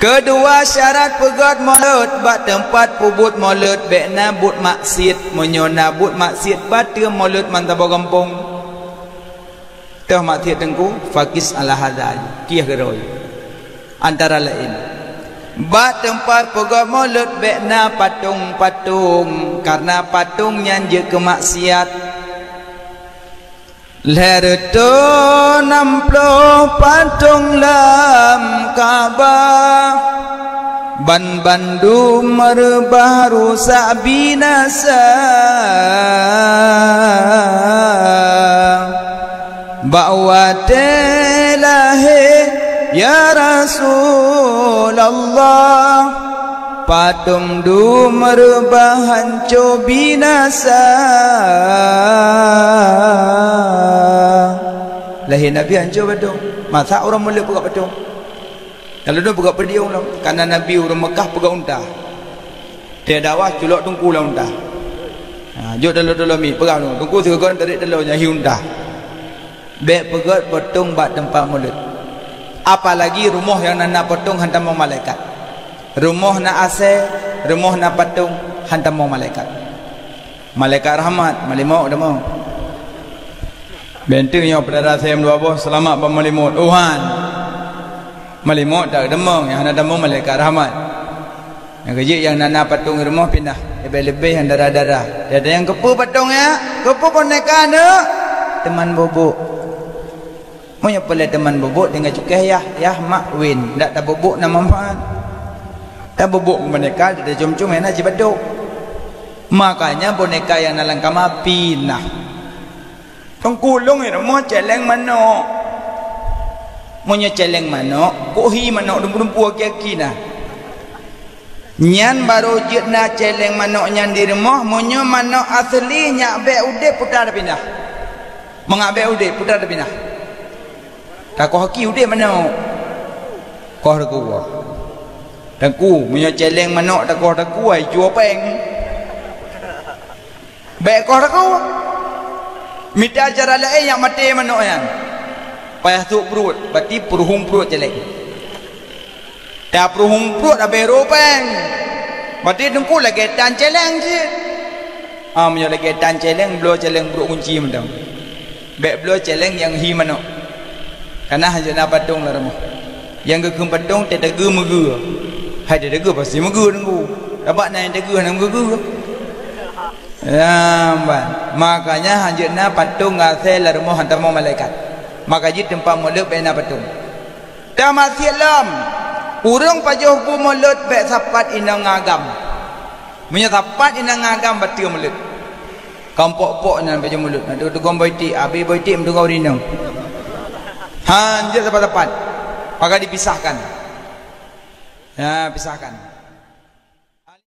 Kedua syarat pegat maulud bak tempat pubut maulud bekna but maksiat menyona but maksiat batu maulud mantap gampung teh maksiat tengku fakis ala hadal kiah geroi antara lain bak tempat pegat maulud bekna patung-patung karena patung nyanje kemaksiat Lerto namplo patung lam Ka'bah ban bandu merbaru sabinasa ba'watelahe ya Rasulullah patung du merbahan co binasa lahir Nabi hancur patung masa orang boleh pegang patung kalau dia pegang pediung lah karena Nabi orang Mekah pegang unta dia dakwah culok tungku lah unta jok dalam mi pegang tungku segagon tarik dalam nyahi unta bek pegang patung bak tempat mulut apalagi rumah yang nana patung hantam malaikat rumah na ase rumah na patung hantam malaikat malaikat rahmat malimau dah mau bentengnya pada saya dua bos selamat bermalimut Tuhan malimut tak demong yang ada demong malaikat rahmat yang kecil yang nana patung rumah pindah lebih-lebih yang darah-darah ada yang kepu patung ya kepu boneka ne teman bobok punya pula teman bobok dengan cukai ya mak win tak bobok nama manfaat tak bobok boneka ada cum-cum yang nak cibaduk makanya boneka yang nalang kama pindah pengkulung itu mau celeng manok maunya celeng manok kuhi manok dumpu-dumpu aki-aki nah nyan baru jitna celeng manok nyan di rumah maunya manok asli nyak be ude putar pindah mengabe ude putar pindah tak kau haki ude manok kau ada kuah dan ku maunya celeng manok tak kau ada kuah jual peng be kau ada kuah minta cara lain yang mati manok yang payah tu perut berarti peruhung perut jelek dah peruhung perut dah beropeng berarti tengku lagi tan celeng je punya lagi tan celeng blow celeng perut kunci macam bek blow celeng yang hi manok karena hanya nak patung lah rumah yang kekem patung tak tega mega hai tak tega pasti mega tengku dapat nak yang tega nak mega ya makanya hanjutna patung ngasih lah rumah hantar malaikat maka jid tempat mulut bena patung dah masih lam urung pajuh bu mulut bek sapat inang ngagam punya sapat inang ngagam batil mulut kampok-pok nan pajuh mulut nak tukang boiti abi boiti mentukau rinang hanjut sapat-sapat maka dipisahkan ya pisahkan